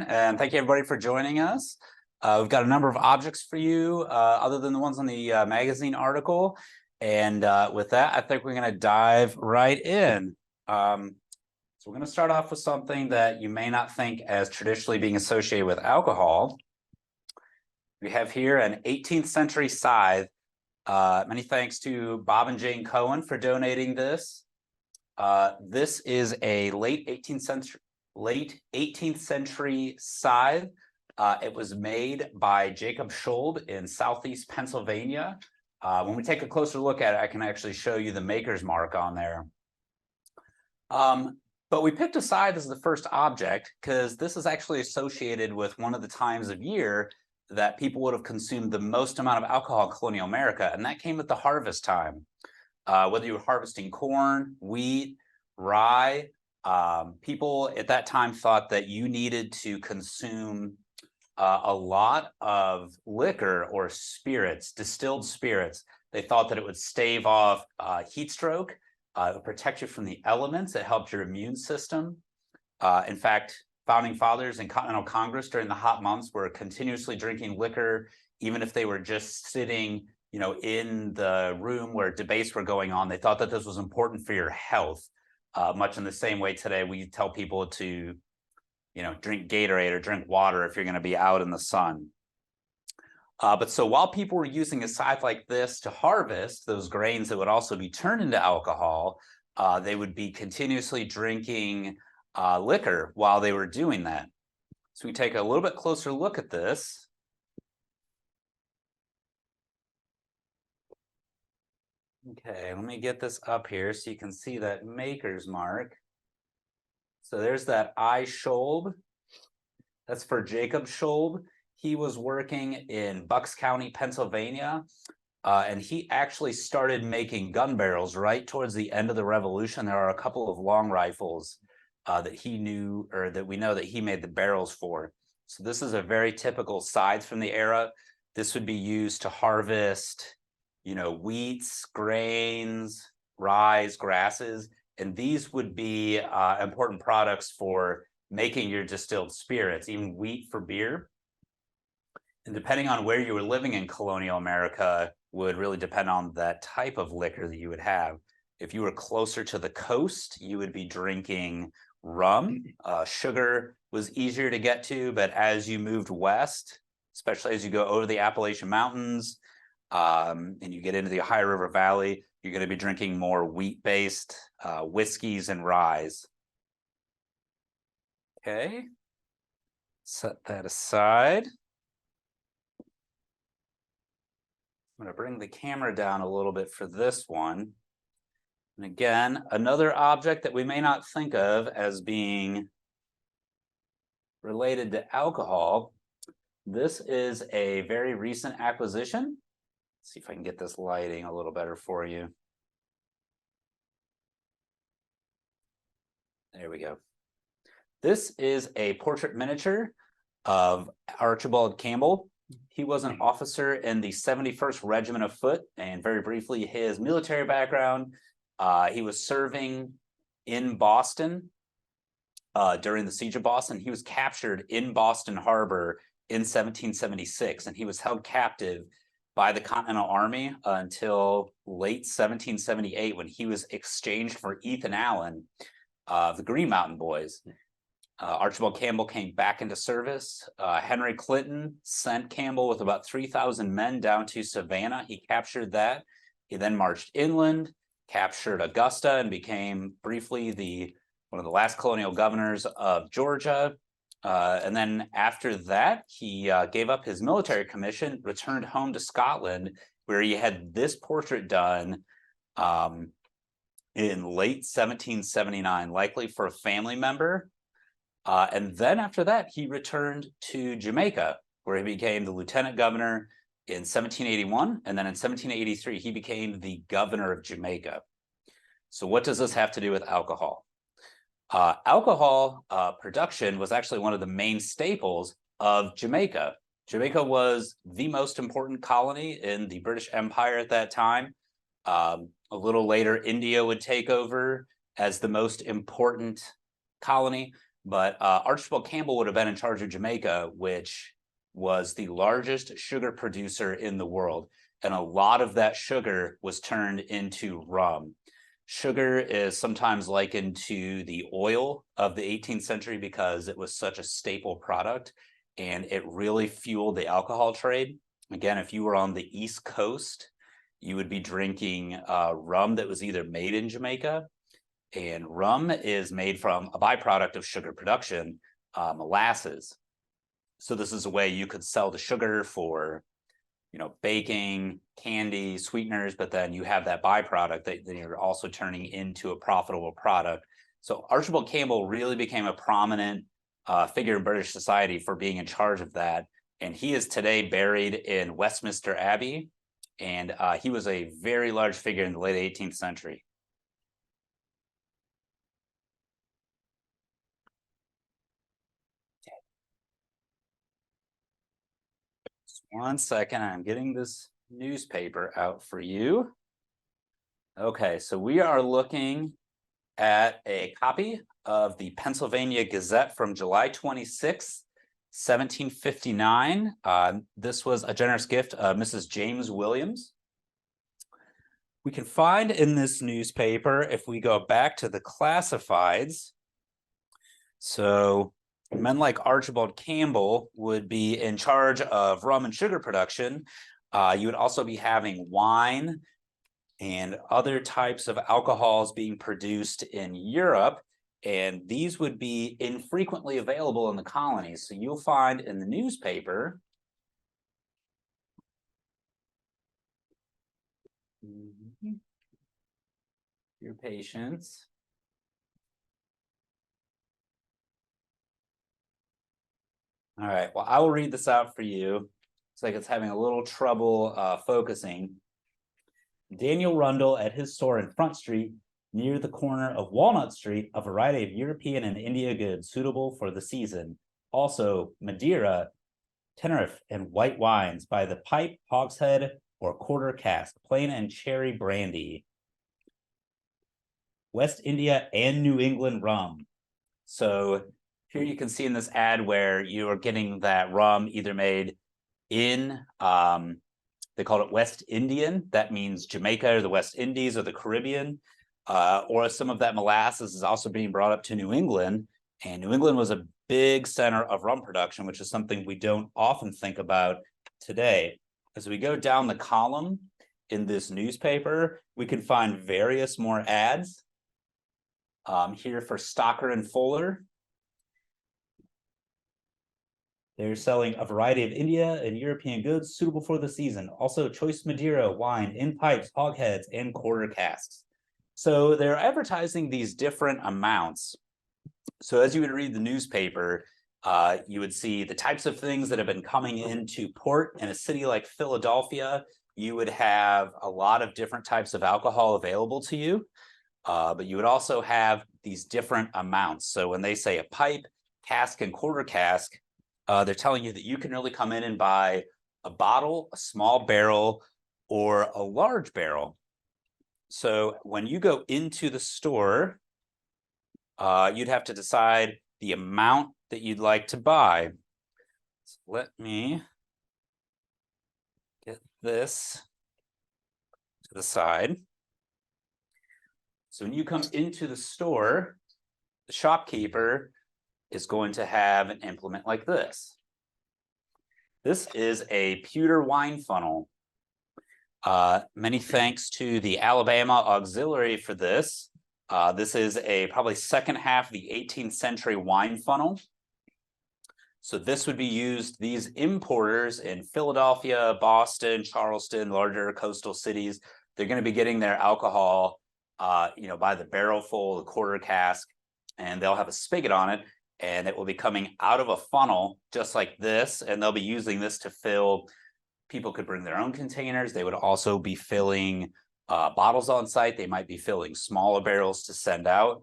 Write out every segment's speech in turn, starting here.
and thank you everybody for joining us. We've got a number of objects for you, other than the ones on the magazine article. And with that, I think we're going to dive right in. So we're going to start off with something that you may not think as traditionally being associated with alcohol. We have here an 18th century scythe. Many thanks to Bob and Jane Cohen for donating this. This is a late 18th century scythe. It was made by Jacob Scholb in southeast Pennsylvania. When we take a closer look at it, I can actually show you the maker's mark on there. But we picked a scythe as the first object because this is actually associated with one of the times of year that people would have consumed the most amount of alcohol in colonial America, and that came at the harvest time. Whether you were harvesting corn, wheat, rye, people at that time thought that you needed to consume a lot of liquor or spirits, distilled spirits. They thought that it would stave off heat stroke, it would protect you from the elements, it helped your immune system. In fact, founding fathers in Continental Congress during the hot months were continuously drinking liquor, even if they were just sitting, in the room where debates were going on. They thought that this was important for your health, much in the same way today we tell people to, drink Gatorade or drink water if you're going to be out in the sun. But so while people were using a scythe like this to harvest those grains that would also be turned into alcohol, they would be continuously drinking liquor while they were doing that. So we take a little bit closer look at this. Okay, let me get this up here so you can see that maker's mark. So there's that I Scholb. That's for Jacob Scholb. He was working in Bucks County, Pennsylvania, and he actually started making gun barrels right towards the end of the Revolution. There are a couple of long rifles that he knew, or that we know that he made the barrels for. So this is a very typical scythe from the era. This would be used to harvest, wheats, grains, rye, grasses, and these would be important products for making your distilled spirits, even wheat for beer. And depending on where you were living in colonial America would really depend on that type of liquor that you would have. If you were closer to the coast, you would be drinking rum. Sugar was easier to get to, but as you moved west, especially as you go over the Appalachian Mountains, and you get into the Ohio River Valley, you're going to be drinking more wheat-based whiskeys and ryes. Okay, set that aside. I'm going to bring the camera down a little bit for this one. And again, another object that we may not think of as being related to alcohol. This is a very recent acquisition. Let's see if I can get this lighting a little better for you. There we go. This is a portrait miniature of Archibald Campbell. He was an officer in the 71st Regiment of Foot, and very briefly, his military background. He was serving in Boston during the Siege of Boston. He was captured in Boston Harbor in 1776, and he was held captive by the Continental Army until late 1778 when he was exchanged for Ethan Allen of the Green Mountain Boys. Archibald Campbell came back into service. Henry Clinton sent Campbell with about 3,000 men down to Savannah. He captured that. He then marched inland, captured Augusta, and became briefly one of the last colonial governors of Georgia. And then after that, he gave up his military commission, returned home to Scotland, where he had this portrait done in late 1779, likely for a family member. And then after that, he returned to Jamaica, where he became the lieutenant governor in 1781. And then in 1783, he became the governor of Jamaica. So what does this have to do with alcohol? Alcohol production was actually one of the main staples of Jamaica. Jamaica was the most important colony in the British Empire at that time. A little later, India would take over as the most important colony. But Archibald Campbell would have been in charge of Jamaica, which was the largest sugar producer in the world. And a lot of that sugar was turned into rum. Sugar is sometimes likened to the oil of the 18th century because it was such a staple product and it really fueled the alcohol trade. Again, if you were on the East Coast, you would be drinking rum that was either made in Jamaica, and rum is made from a byproduct of sugar production, molasses. So this is a way you could sell the sugar for, baking, candy, sweeteners, but then you have that byproduct that then you're also turning into a profitable product. So Archibald Campbell really became a prominent figure in British society for being in charge of that. And he is today buried in Westminster Abbey. And he was a very large figure in the late 18th century. Just 1 second, I'm getting this newspaper out for you. Okay, so we are looking at a copy of the Pennsylvania Gazette from July 26th, 1759. This was a generous gift of Mrs. James Williams. We can find in this newspaper, if we go back to the classifieds, so men like Archibald Campbell would be in charge of rum and sugar production. You would also be having wine and other types of alcohols being produced in Europe, and these would be infrequently available in the colonies. So you'll find in the newspaper your patience. All right, well, I will read this out for you. Looks like it's having a little trouble focusing. Daniel Rundle at his store in Front Street, near the corner of Walnut Street, a variety of European and India goods suitable for the season. Also, Madeira, Tenerife, and white wines by the pipe, hogshead, or quarter cask, plain and cherry brandy. West India and New England rum. So here you can see in this ad where you are getting that rum either made in, they call it West Indian. That means Jamaica or the West Indies or the Caribbean. Or some of that molasses is also being brought up to New England. And New England was a big center of rum production, which is something we don't often think about today. As we go down the column in this newspaper, we can find various more ads. Here for Stocker and Fuller. They're selling a variety of India and European goods suitable for the season. Also, choice Madeira, wine in pipes, hogsheads, and quarter casks. So they're advertising these different amounts. So as you would read the newspaper, you would see the types of things that have been coming into port. In a city like Philadelphia, you would have a lot of different types of alcohol available to you, but you would also have these different amounts. So when they say a pipe, cask, and quarter cask, they're telling you that you can really come in and buy a bottle, a small barrel, or a large barrel. So when you go into the store, you'd have to decide the amount that you'd like to buy. So let me get this to the side. So when you come into the store, the shopkeeper is going to have an implement like this. This is a pewter wine funnel. Many thanks to the Alabama Auxiliary for this. This is a probably second half of the 18th century wine funnel. So this would be used, these importers in Philadelphia, Boston, Charleston, larger coastal cities, they're going to be getting their alcohol, by the barrel full, the quarter cask, and they'll have a spigot on it, and it will be coming out of a funnel just like this, and they'll be using this to fill. People could bring their own containers. They would also be filling bottles on site. They might be filling smaller barrels to send out.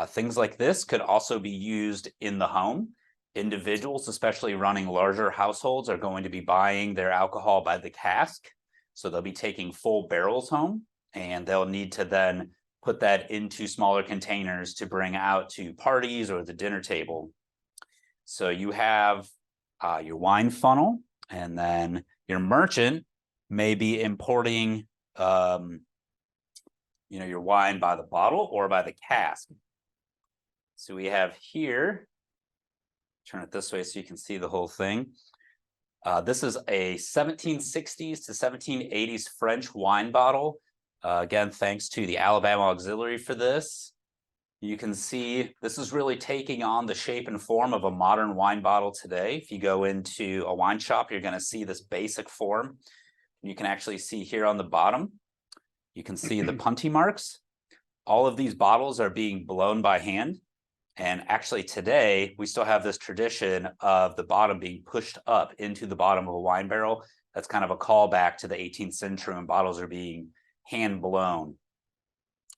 Things like this could also be used in the home. Individuals, especially running larger households, are going to be buying their alcohol by the cask. So they'll be taking full barrels home, and they'll need to then put that into smaller containers to bring out to parties or the dinner table. So you have your wine funnel, and then your merchant may be importing your wine by the bottle or by the cask. So we have here, turn it this way so you can see the whole thing. This is a 1760s to 1780s French wine bottle. Again, thanks to the Alabama Auxiliary for this. You can see this is really taking on the shape and form of a modern wine bottle today. If you go into a wine shop, you're going to see this basic form. You can actually see here on the bottom, you can see the punty marks. All of these bottles are being blown by hand. And actually today, we still have this tradition of the bottom being pushed up into the bottom of a wine barrel. That's kind of a callback to the 18th century when bottles are being hand blown.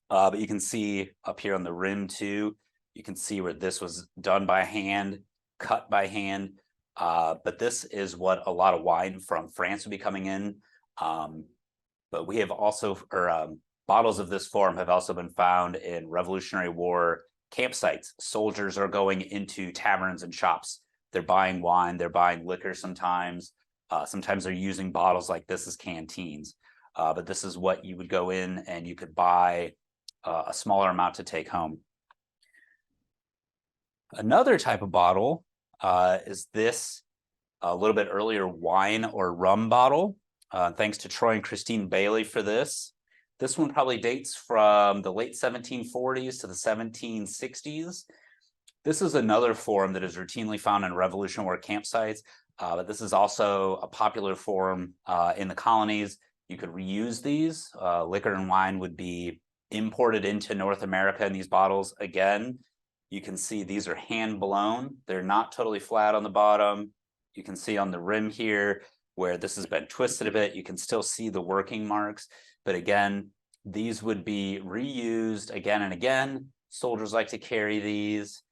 But you can see up here on the rim too, you can see where this was done by hand, cut by hand. But this is what a lot of wine from France would be coming in. But we have also, bottles of this form have also been found in Revolutionary War campsites. Soldiers are going into taverns and shops. They're buying wine, they're buying liquor sometimes. Sometimes they're using bottles like this as canteens. But this is what you would go in and you could buy a smaller amount to take home. Another type of bottle is this a little bit earlier wine or rum bottle. Thanks to Troy and Christine Bailey for this. This one probably dates from the late 1740s to the 1760s. This is another form that is routinely found in Revolutionary War campsites, but this is also a popular form in the colonies. You could reuse these. Liquor and wine would be imported into North America in these bottles. Again, you can see these are hand blown. They're not totally flat on the bottom. You can see on the rim here where this has been twisted a bit. You can still see the working marks. But again, these would be reused again and again. Soldiers like to carry these.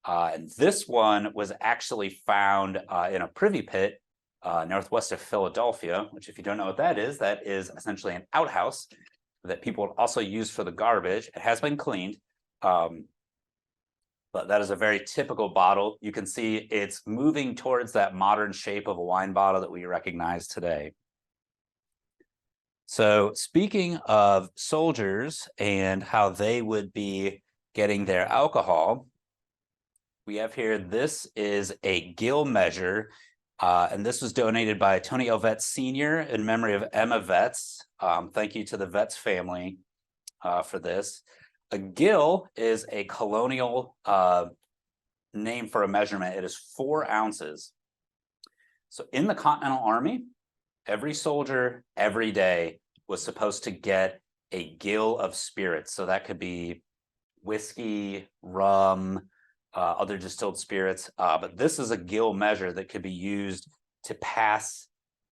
And this one was actually found in a privy pit northwest of Philadelphia, which if you don't know what that is essentially an outhouse that people would also use for the garbage. It has been cleaned. But that is a very typical bottle. You can see it's moving towards that modern shape of a wine bottle that we recognize today. So speaking of soldiers and how they would be getting their alcohol, we have here, this is a gill measure, and this was donated by Tony L. Vetz Sr. in memory of Emma Vetz. Thank you to the Vetz family for this. A gill is a colonial name for a measurement. It is 4 ounces. So in the Continental Army, every soldier, every day, was supposed to get a gill of spirits. So that could be whiskey, rum, other distilled spirits. But this is a gill measure that could be used to pass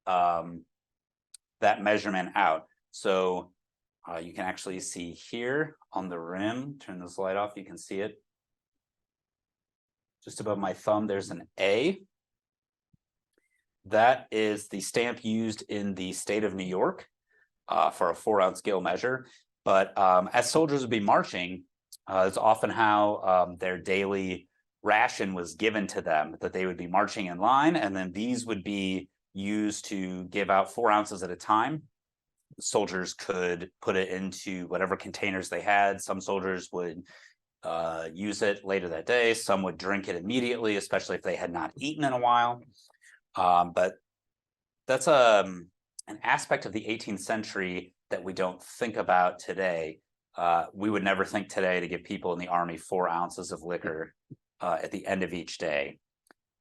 that measurement out. So you can actually see here on the rim, turn this light off, you can see it. Just above my thumb, there's an A. That is the stamp used in the state of New York for a 4-ounce gill measure. But as soldiers would be marching, it's often how their daily ration was given to them, that they would be marching in line, and then these would be used to give out 4 ounces at a time. Soldiers could put it into whatever containers they had. Some soldiers would use it later that day. Some would drink it immediately, especially if they had not eaten in a while. But that's an aspect of the 18th century that we don't think about today. We would never think today to give people in the Army 4 ounces of liquor at the end of each day.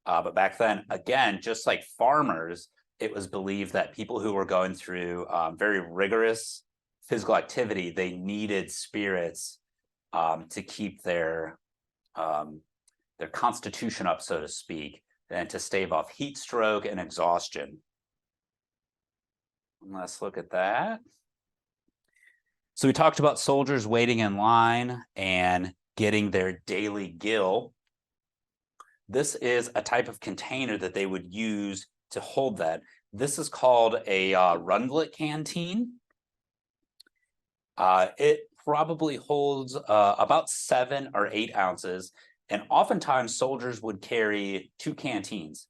But back then, again, just like farmers, it was believed that people who were going through very rigorous physical activity, they needed spirits to keep their constitution up, so to speak, and to stave off heat stroke and exhaustion. Let's look at that. So we talked about soldiers waiting in line and getting their daily gill. This is a type of container that they would use to hold that. This is called a rundlet canteen. It probably holds about 7 or 8 ounces. And oftentimes soldiers would carry 2 canteens.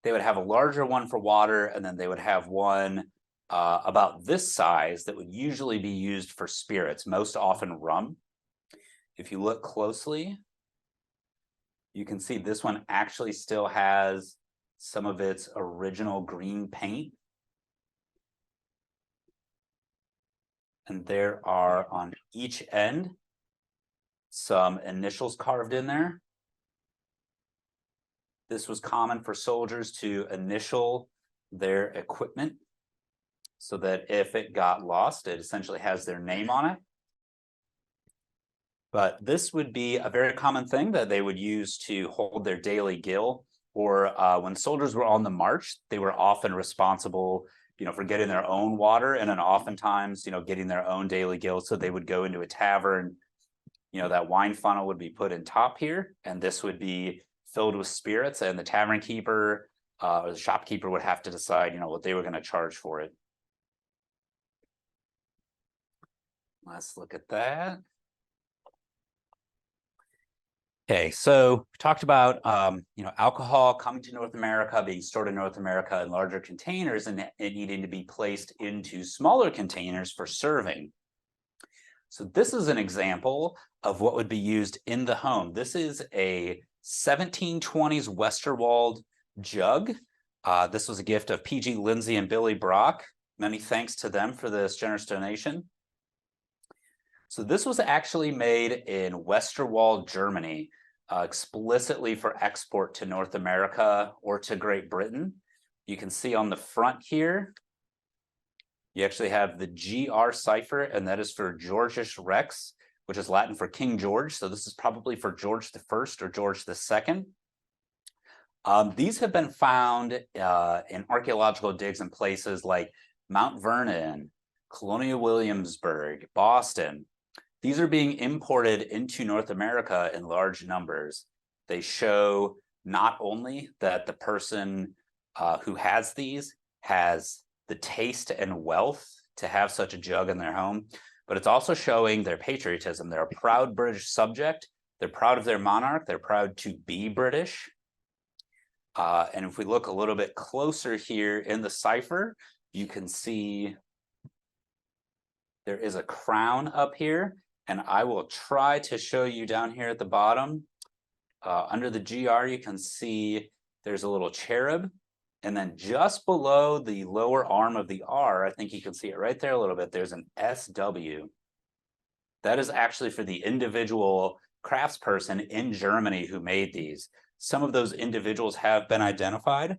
They would have a larger one for water, and then they would have one about this size that would usually be used for spirits, most often rum. If you look closely, you can see this one actually still has some of its original green paint. And there are on each end some initials carved in there. This was common for soldiers to initial their equipment so that if it got lost, it essentially has their name on it. But this would be a very common thing that they would use to hold their daily gill, or when soldiers were on the march, they were often responsible, for getting their own water, and then oftentimes, getting their own daily gill. So they would go into a tavern, that wine funnel would be put in top here, and this would be filled with spirits, and the tavern keeper or the shopkeeper would have to decide, what they were going to charge for it. Let's look at that. Okay, so we talked about alcohol coming to North America, being stored in North America in larger containers, and it needing to be placed into smaller containers for serving. So this is an example of what would be used in the home. This is a 1720s Westerwald jug. This was a gift of P.G. Lindsay and Billy Brock. Many thanks to them for this generous donation. So this was actually made in Westerwald, Germany, explicitly for export to North America or to Great Britain. You can see on the front here, you actually have the GR cipher, and that is for Georgius Rex, which is Latin for King George. So this is probably for George I or George II. These have been found in archaeological digs in places like Mount Vernon, Colonial Williamsburg, Boston. These are being imported into North America in large numbers. They show not only that the person who has these has the taste and wealth to have such a jug in their home, but it's also showing their patriotism. They're a proud British subject. They're proud of their monarch. They're proud to be British. And if we look a little bit closer here in the cipher, you can see there is a crown up here. And I will try to show you down here at the bottom. Under the GR, you can see there's a little cherub. And then just below the lower arm of the R, I think you can see it right there a little bit, there's an SW. That is actually for the individual craftsperson in Germany who made these. Some of those individuals have been identified.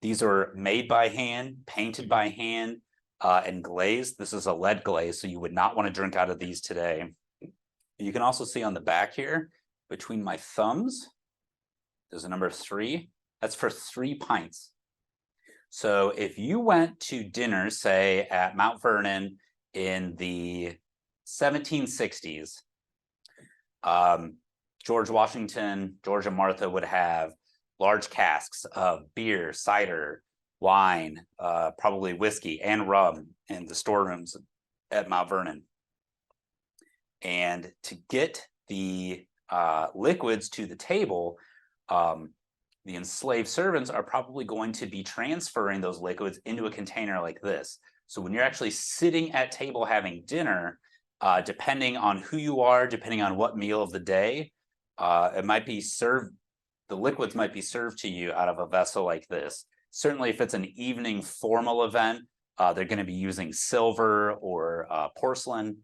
These are made by hand, painted by hand, and glazed. This is a lead glaze, so you would not want to drink out of these today. You can also see on the back here, between my thumbs, there's a number 3. That's for 3 pints. So if you went to dinner, say at Mount Vernon in the 1760s, George Washington, George and Martha would have large casks of beer, cider, wine, probably whiskey and rum in the storerooms at Mount Vernon. And to get the liquids to the table, the enslaved servants are probably going to be transferring those liquids into a container like this. So when you're actually sitting at table having dinner, depending on who you are, depending on what meal of the day, it might be served, the liquids might be served to you out of a vessel like this. Certainly if it's an evening formal event, they're going to be using silver or porcelain.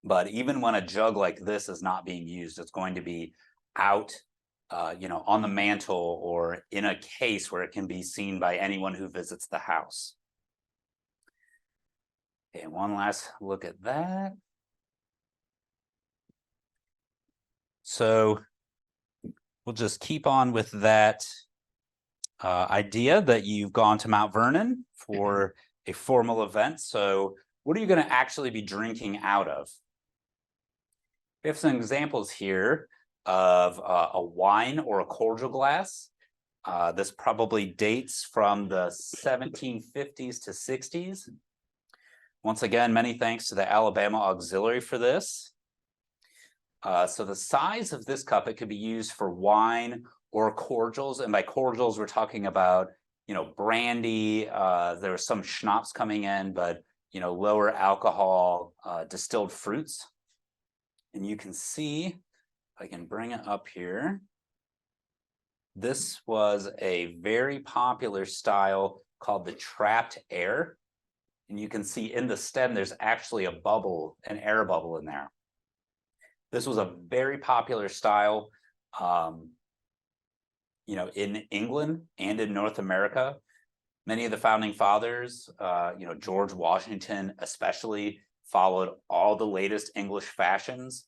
But even when a jug like this is not being used, it's going to be out, on the mantle or in a case where it can be seen by anyone who visits the house. Okay, one last look at that. So we'll just keep on with that idea that you've gone to Mount Vernon for a formal event. So what are you going to actually be drinking out of? We have some examples here of a wine or a cordial glass. This probably dates from the 1750s to 60s. Once again, many thanks to the Alabama Auxiliary for this. So the size of this cup, it could be used for wine or cordials. And by cordials, we're talking about, brandy. There was some schnapps coming in, but, lower alcohol distilled fruits. And you can see, if I can bring it up here, this was a very popular style called the trapped air. And you can see in the stem, there's actually a bubble, an air bubble in there. This was a very popular style, in England and in North America. Many of the founding fathers, George Washington especially, followed all the latest English fashions.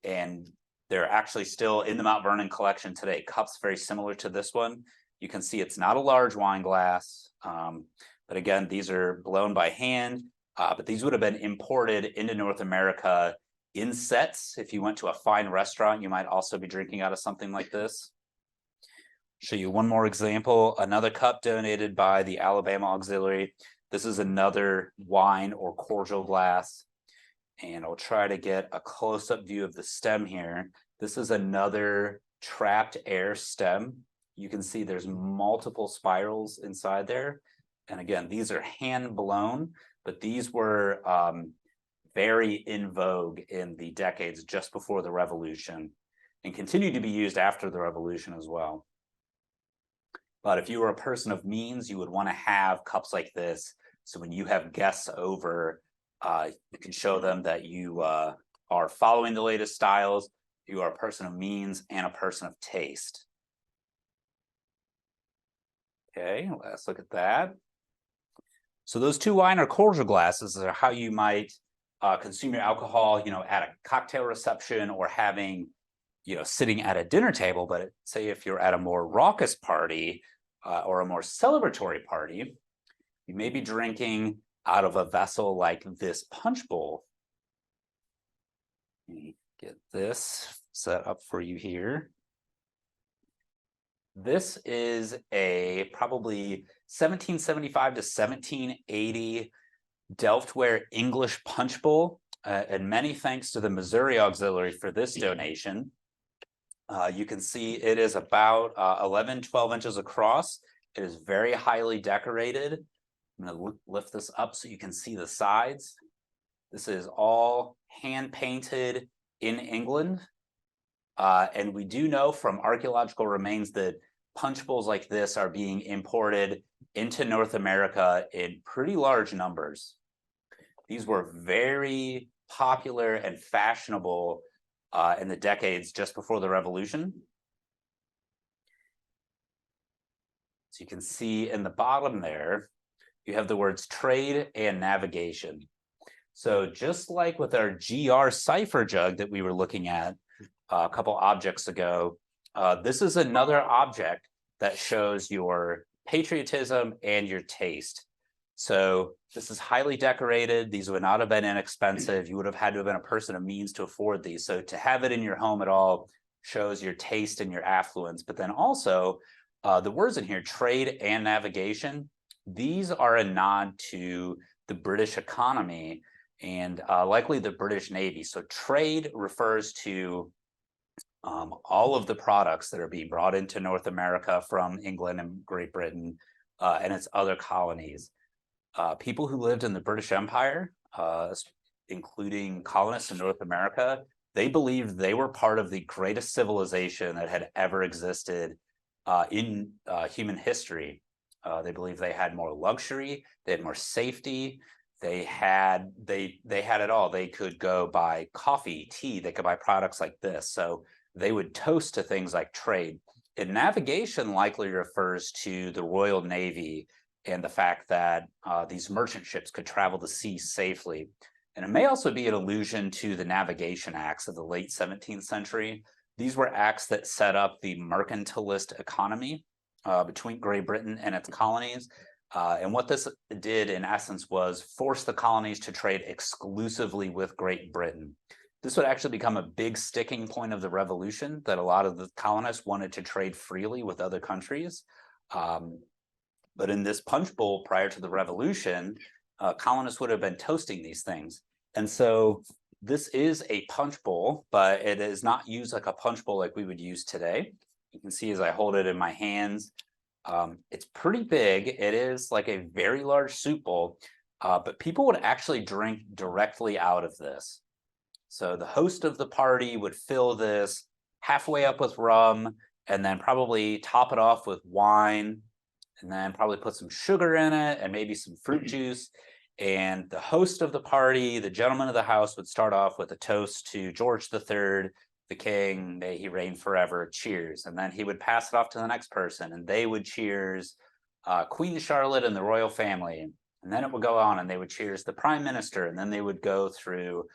And they're actually still in the Mount Vernon collection today. Cups very similar to this one. You can see it's not a large wine glass. But again, these are blown by hand, but these would have been imported into North America in sets. If you went to a fine restaurant, you might also be drinking out of something like this. Show you one more example, another cup donated by the Alabama Auxiliary. This is another wine or cordial glass. And I'll try to get a close-up view of the stem here. This is another trapped air stem. You can see there's multiple spirals inside there. And again, these are hand blown, but these were very in vogue in the decades just before the Revolution and continue to be used after the Revolution as well. But if you were a person of means, you would want to have cups like this. So when you have guests over, you can show them that you are following the latest styles, you are a person of means and a person of taste. Okay, let's look at that. So those two wine or cordial glasses are how you might consume your alcohol, at a cocktail reception or having, sitting at a dinner table. But say if you're at a more raucous party or a more celebratory party, you may be drinking out of a vessel like this punch bowl. Let me get this set up for you here. This is a probably 1775 to 1780 Delftware English punch bowl, and many thanks to the Missouri Auxiliary for this donation. You can see it is about 12 inches across. It is very highly decorated. I'm going to lift this up so you can see the sides. This is all hand painted in England. And we do know from archaeological remains that punch bowls like this are being imported into North America in pretty large numbers. These were very popular and fashionable in the decades just before the Revolution. So you can see in the bottom there, you have the words trade and navigation. So just like with our GR cipher jug that we were looking at a couple objects ago, this is another object that shows your patriotism and your taste. So this is highly decorated. These would not have been inexpensive. You would have had to have been a person of means to afford these. So to have it in your home at all shows your taste and your affluence. But then also the words in here, trade and navigation, these are a nod to the British economy and likely the British Navy. So trade refers to all of the products that are being brought into North America from England and Great Britain and its other colonies. People who lived in the British Empire, including colonists in North America, they believed they were part of the greatest civilization that had ever existed in human history. They believed they had more luxury, they had more safety, they had it all. They could go buy coffee, tea, they could buy products like this. So they would toast to things like trade. And navigation likely refers to the Royal Navy and the fact that these merchant ships could travel the sea safely. And it may also be an allusion to the Navigation Acts of the late 17th century. These were acts that set up the mercantilist economy between Great Britain and its colonies. And what this did, in essence, was force the colonies to trade exclusively with Great Britain. This would actually become a big sticking point of the Revolution, that a lot of the colonists wanted to trade freely with other countries. But in this punch bowl prior to the Revolution, colonists would have been toasting these things. And so this is a punch bowl, but it is not used like a punch bowl like we would use today. You can see as I hold it in my hands, it's pretty big. It is like a very large soup bowl, but people would actually drink directly out of this. So the host of the party would fill this halfway up with rum and then probably top it off with wine and then probably put some sugar in it and maybe some fruit juice. And the host of the party, the gentleman of the house, would start off with a toast to George III, the king, may he reign forever, cheers. And then he would pass it off to the next person and they would cheers Queen Charlotte and the royal family. And then it would go on and they would cheers the prime minister. And then they would go through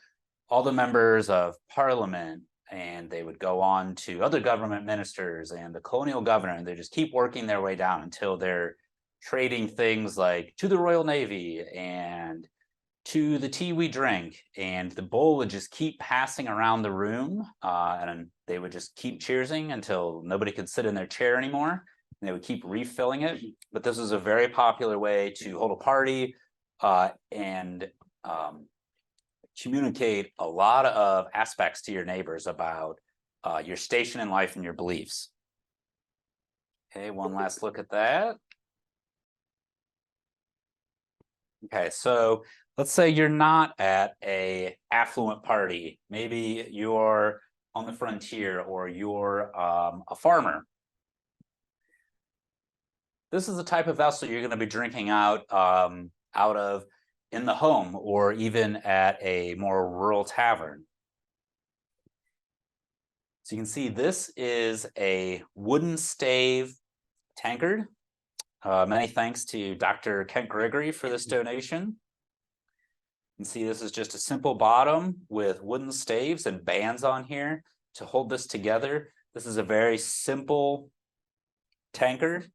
all the members of parliament and they would go on to other government ministers and the colonial governor, and they just keep working their way down until they're trading things like to the Royal Navy and to the tea we drink. And the bowl would just keep passing around the room and they would just keep cheersing until nobody could sit in their chair anymore. And they would keep refilling it. But this is a very popular way to hold a party and communicate a lot of aspects to your neighbors about your station in life and your beliefs. Okay, one last look at that. Okay, so let's say you're not at a affluent party. Maybe you're on the frontier or you're a farmer. This is the type of vessel you're going to be drinking out of in the home or even at a more rural tavern. So you can see this is a wooden stave tankard. Many thanks to Dr. Kent Gregory for this donation. You can see this is just a simple bottom with wooden staves and bands on here to hold this together. This is a very simple tankard.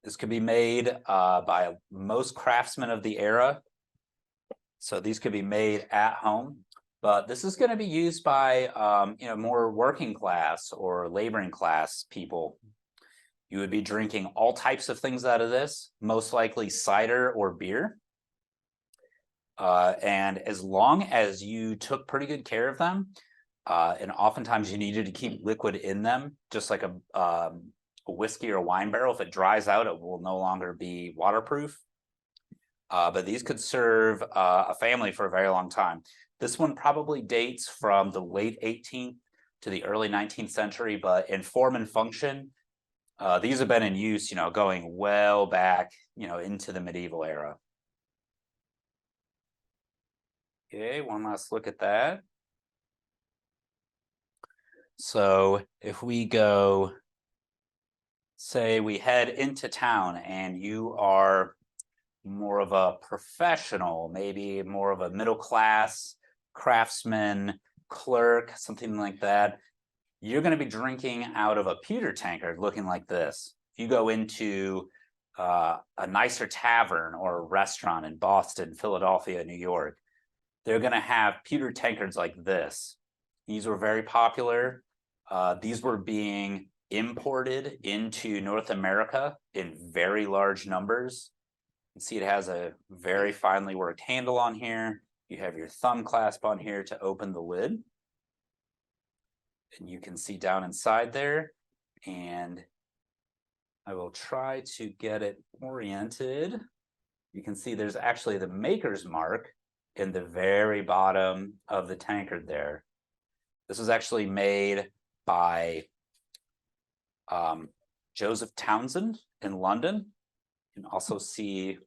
This could be made by most craftsmen of the era. So these could be made at home, but this is going to be used by more working class or laboring class people. You would be drinking all types of things out of this, most likely cider or beer. And as long as you took pretty good care of them, and oftentimes you needed to keep liquid in them, just like a whiskey or a wine barrel. If it dries out, it will no longer be waterproof. But these could serve a family for a very long time. This one probably dates from the late 18th to the early 19th century, but in form and function, these have been in use, going well back, into the medieval era. Okay, one last look at that. So if we go, say we head into town and you are more of a professional, maybe more of a middle class craftsman, clerk, something like that, you're going to be drinking out of a pewter tankard looking like this. If you go into a nicer tavern or a restaurant in Boston, Philadelphia, New York, they're going to have pewter tankards like this. These were very popular. These were being imported into North America in very large numbers. You can see it has a very finely worked handle on here. You have your thumb clasp on here to open the lid. And you can see down inside there. And I will try to get it oriented. You can see there's actually the maker's mark in the very bottom of the tankard there. This was actually made by Joseph Townsend in London. You can also see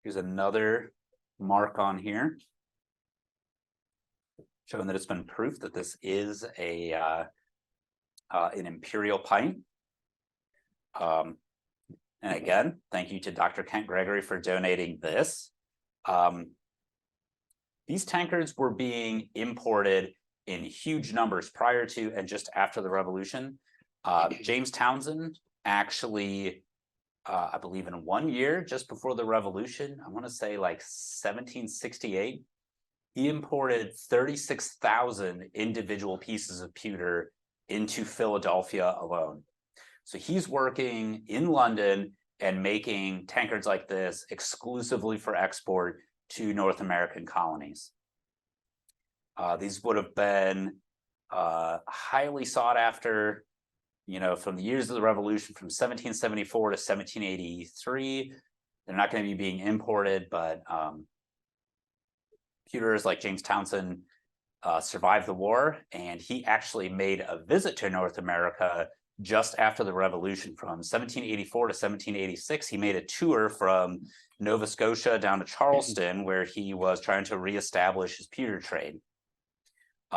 here's another mark on here showing that it's been proof that this is an imperial pint. And again, thank you to Dr. Kent Gregory for donating this. These tankards were being imported in huge numbers prior to and just after the Revolution. James Townsend actually, I believe in 1 year, just before the Revolution, I want to say like 1768, he imported 36,000 individual pieces of pewter into Philadelphia alone. So he's working in London, and making tankards like this exclusively for export to North American colonies. These would have been highly sought after, from the years of the Revolution, from 1774 to 1783. They're not going to be being imported, but pewters like James Townsend survived the war, and he actually made a visit to North America just after the Revolution. From 1784 to 1786, he made a tour from Nova Scotia down to Charleston, where he was trying to reestablish his pewter trade.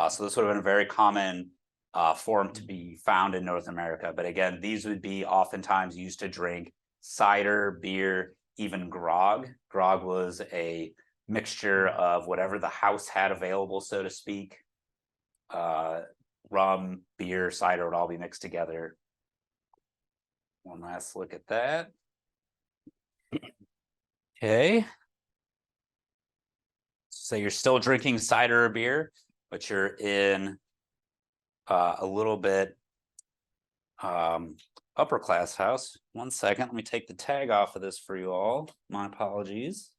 So this would have been a very common form to be found in North America. But again, these would be oftentimes used to drink cider, beer, even grog. Grog was a mixture of whatever the house had available, so to speak. Rum, beer, cider would all be mixed together. One last look at that. Okay. So you're still drinking cider or beer, but you're in a little bit upper class house. 1 second, let me take the tag off of this for you all. My apologies.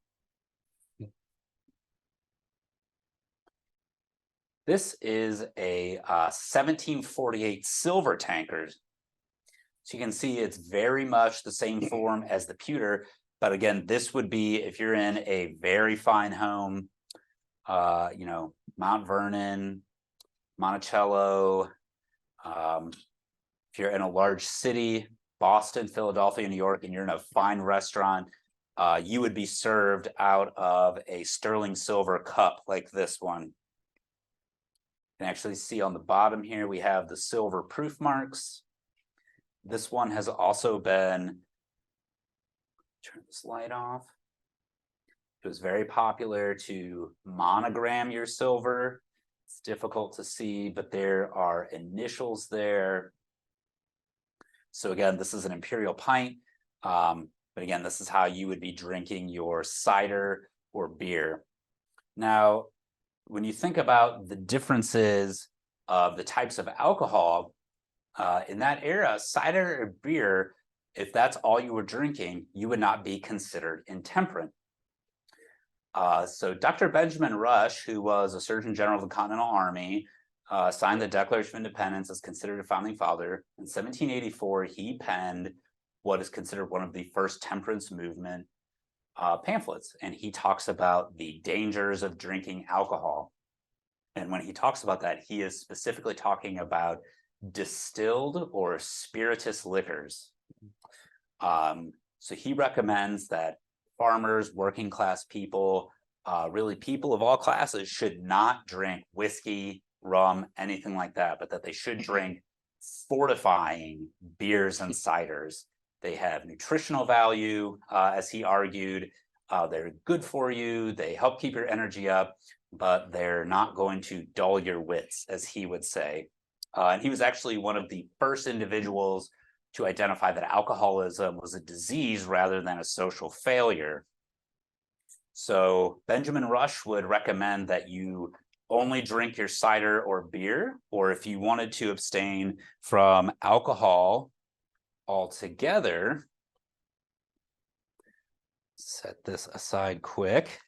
This is a 1748 silver tankard. So you can see it's very much the same form as the pewter, but again, this would be if you're in a very fine home, Mount Vernon, Monticello, if you're in a large city, Boston, Philadelphia, New York, and you're in a fine restaurant, you would be served out of a sterling silver cup like this one. You can actually see on the bottom here, we have the silver proof marks. This one has also been, turn this light off. It was very popular to monogram your silver. It's difficult to see, but there are initials there. So again, this is an imperial pint. But again, this is how you would be drinking your cider or beer. Now, when you think about the differences of the types of alcohol, in that era, cider or beer, if that's all you were drinking, you would not be considered intemperate. So Dr. Benjamin Rush, who was a Surgeon General of the Continental Army, signed the Declaration of Independence, as considered a founding father. In 1784, he penned what is considered one of the first temperance movement pamphlets, and he talks about the dangers of drinking alcohol. And when he talks about that, he is specifically talking about distilled or spirituous liquors. So he recommends that farmers, working class people, really people of all classes should not drink whiskey, rum, anything like that, but that they should drink fortifying beers and ciders. They have nutritional value, as he argued. They're good for you. They help keep your energy up, but they're not going to dull your wits, as he would say. And he was actually one of the first individuals to identify that alcoholism was a disease rather than a social failure. So Benjamin Rush would recommend that you only drink your cider or beer, or if you wanted to abstain from alcohol altogether, set this aside quick,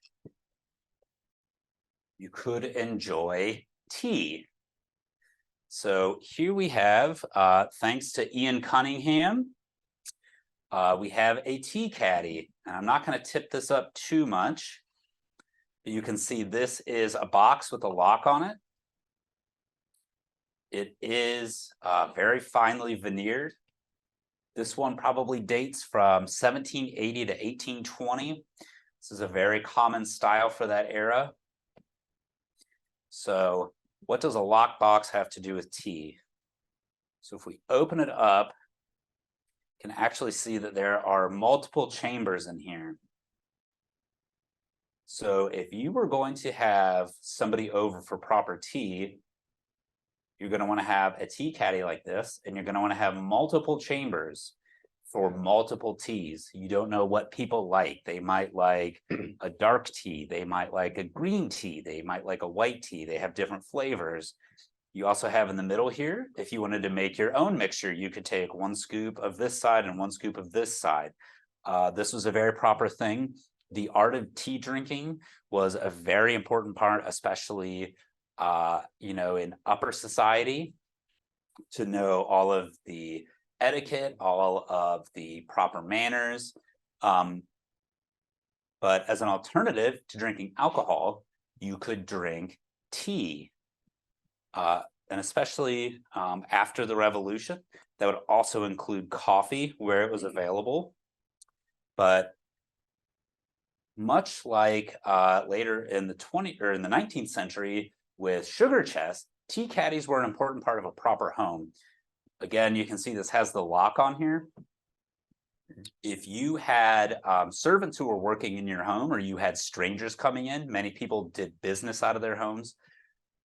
you could enjoy tea. So here we have, thanks to Ian Cunningham, we have a tea caddy. And I'm not going to tip this up too much. But you can see this is a box with a lock on it. It is very finely veneered. This one probably dates from 1780 to 1820. This is a very common style for that era. So what does a lockbox have to do with tea? So if we open it up, you can actually see that there are multiple chambers in here. So if you were going to have somebody over for proper tea, you're going to want to have a tea caddy like this, and you're going to want to have multiple chambers for multiple teas. You don't know what people like. They might like a dark tea. They might like a green tea. They might like a white tea. They have different flavors. You also have in the middle here, if you wanted to make your own mixture, you could take 1 scoop of this side and 1 scoop of this side. This was a very proper thing. The art of tea drinking was a very important part, especially, in upper society, to know all of the etiquette, all of the proper manners. But as an alternative to drinking alcohol, you could drink tea. And especially after the revolution, that would also include coffee where it was available. But much like later in the 19th century with sugar chests, tea caddies were an important part of a proper home. Again, you can see this has the lock on here. If you had servants who were working in your home, or you had strangers coming in, many people did business out of their homes.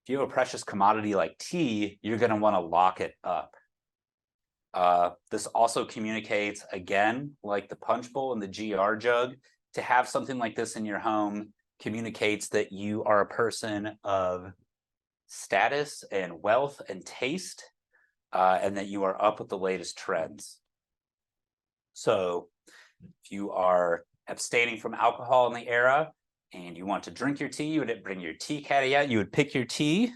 If you have a precious commodity like tea, you're going to want to lock it up. This also communicates, again, like the punch bowl and the GR jug, to have something like this in your home communicates that you are a person of status and wealth and taste, and that you are up with the latest trends. So if you are abstaining from alcohol in the era and you want to drink your tea, you would bring your tea caddy out, you would pick your tea,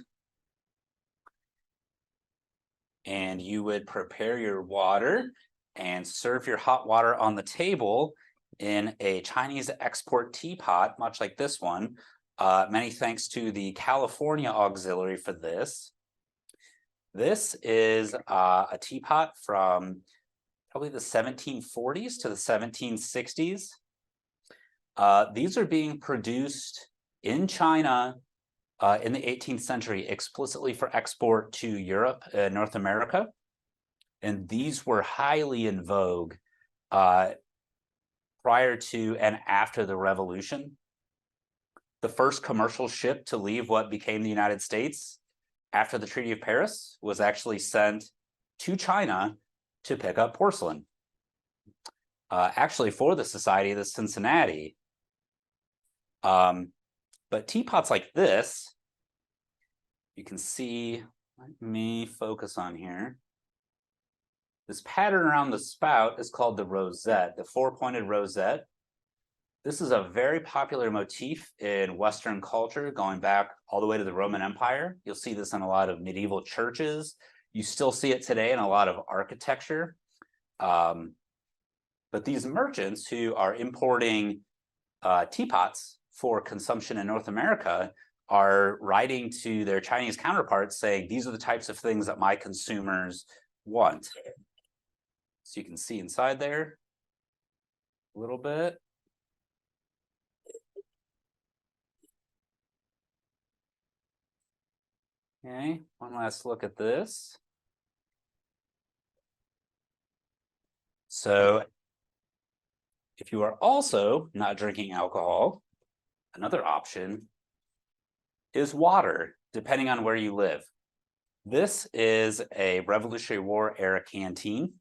and you would prepare your water and serve your hot water on the table in a Chinese export teapot, much like this one. Many thanks to the California auxiliary for this. This is a teapot from probably the 1740s to the 1760s. These are being produced in China in the 18th century explicitly for export to Europe and North America. And these were highly in vogue prior to and after the revolution. The first commercial ship to leave what became the United States after the Treaty of Paris was actually sent to China to pick up porcelain, actually for the Society of the Cincinnati. But teapots like this, you can see, let me focus on here. This pattern around the spout is called the rosette, the four-pointed rosette. This is a very popular motif in Western culture, going back all the way to the Roman Empire. You'll see this in a lot of medieval churches. You still see it today in a lot of architecture. But these merchants who are importing teapots for consumption in North America are writing to their Chinese counterparts saying, these are the types of things that my consumers want. So you can see inside there a little bit. Okay, one last look at this. So if you are also not drinking alcohol, another option is water, depending on where you live. This is a Revolutionary War era canteen.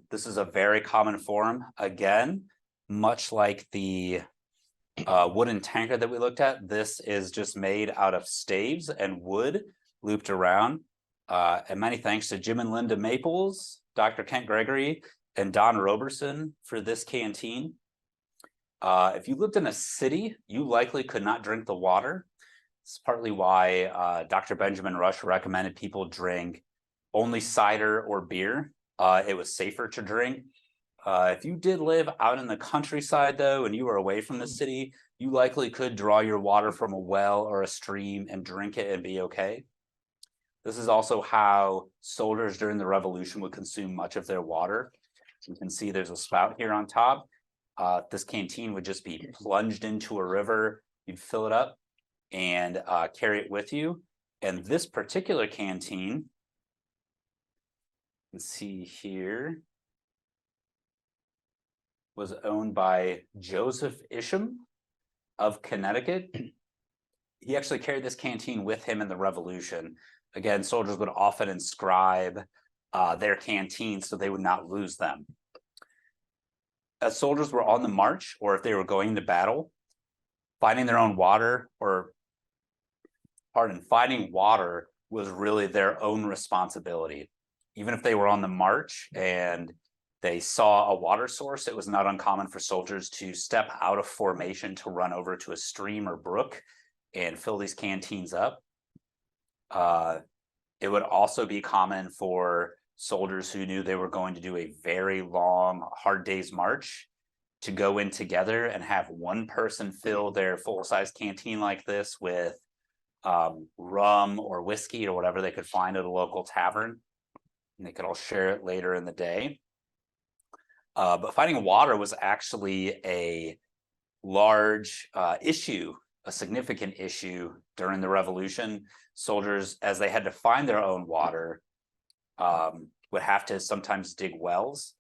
This is a very common form. Again, much like the wooden tanker that we looked at, this is just made out of staves and wood looped around. And many thanks to Jim and Linda Maples, Dr. Kent Gregory, and Don Roberson for this canteen. If you lived in a city, you likely could not drink the water. It's partly why Dr. Benjamin Rush recommended people drink only cider or beer. It was safer to drink. If you did live out in the countryside, though, and you were away from the city, you likely could draw your water from a well or a stream and drink it and be okay. This is also how soldiers during the Revolution would consume much of their water. You can see there's a spout here on top. This canteen would just be plunged into a river. You'd fill it up and carry it with you. And this particular canteen, you can see here, was owned by Joseph Isham of Connecticut. He actually carried this canteen with him in the Revolution. Again, soldiers would often inscribe their canteens so they would not lose them. As soldiers were on the march, or if they were going to battle, finding their own water, finding water was really their own responsibility. Even if they were on the march and they saw a water source, it was not uncommon for soldiers to step out of formation to run over to a stream or brook and fill these canteens up. It would also be common for soldiers who knew they were going to do a very long, hard day's march to go in together and have one person fill their full-size canteen like this with rum or whiskey or whatever they could find at a local tavern. And they could all share it later in the day. But finding water was actually a large issue, a significant issue during the Revolution. Soldiers, as they had to find their own water, would have to sometimes dig wells,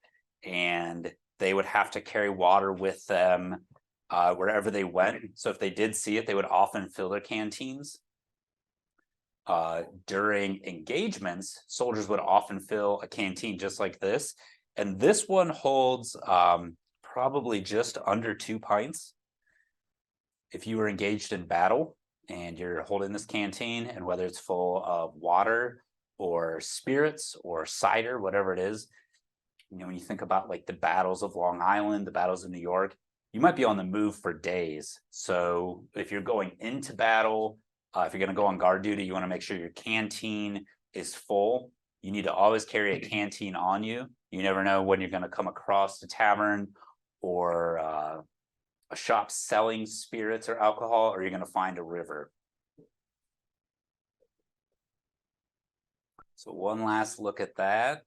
and they would have to carry water with them wherever they went. So if they did see it, they would often fill their canteens. During engagements, soldiers would often fill a canteen just like this. And this one holds probably just under 2 pints. If you were engaged in battle and you're holding this canteen, and whether it's full of water or spirits or cider, whatever it is, you know, when you think about like the battles of Long Island, the battles of New York, you might be on the move for days. So if you're going into battle, if you're going to go on guard duty, you want to make sure your canteen is full. You need to always carry a canteen on you. You never know when you're going to come across a tavern or a shop selling spirits or alcohol, or you're going to find a river. So one last look at that.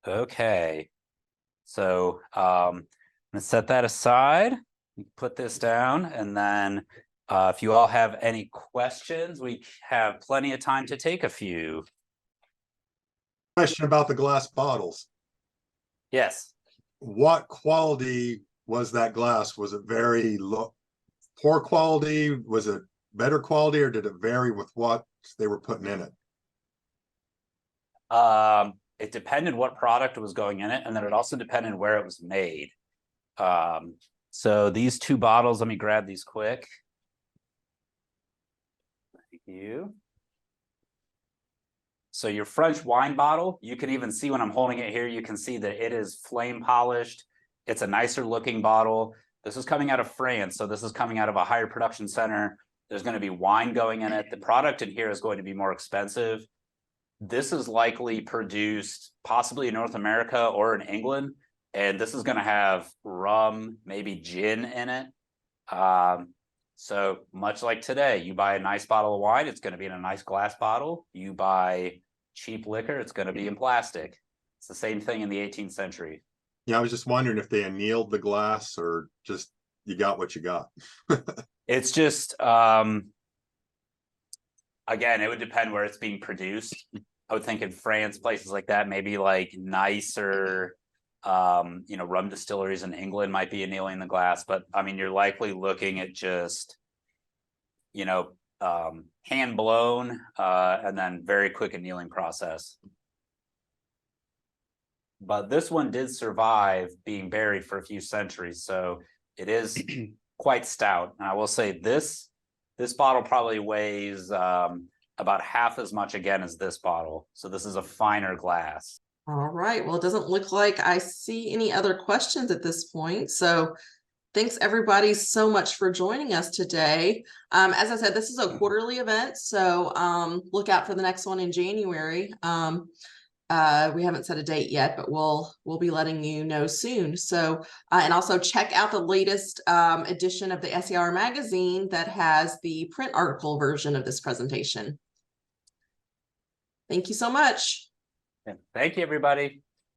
Okay, so I'm gonna set that aside, put this down, and then if you all have any questions, we have plenty of time to take a few. Question about the glass bottles. Yes. What quality was that glass? Was it very low, poor quality? Was it better quality, or did it vary with what they were putting in it? It depended what product was going in it, and then it also depended where it was made. So these 2 bottles, let me grab these quick. Thank you. So your French wine bottle, you can even see when I'm holding it here, you can see that it is flame polished. It's a nicer looking bottle. This is coming out of France, so this is coming out of a higher production center. There's going to be wine going in it. The product in here is going to be more expensive. This is likely produced possibly in North America or in England, and this is going to have rum, maybe gin in it. So much like today, you buy a nice bottle of wine, it's going to be in a nice glass bottle. You buy cheap liquor, it's going to be in plastic. It's the same thing in the 18th century. Yeah, I was just wondering if they annealed the glass or just you got what you got. It's just, again, it would depend where it's being produced. I would think in France, places like that, maybe like nicer, you know, rum distilleries in England might be annealing the glass, but I mean, you're likely looking at just, you know, hand blown, and then very quick annealing process. But this one did survive being buried for a few centuries, so it is quite stout. And I will say this bottle probably weighs about half as much again as this bottle. So this is a finer glass. All right. Well, it doesn't look like I see any other questions at this point. So thanks everybody so much for joining us today. As I said, this is a quarterly event, so look out for the next one in January. We haven't set a date yet, but we'll be letting you know soon. So, and also check out the latest edition of the SER magazine that has the print article version of this presentation. Thank you so much. Thank you, everybody.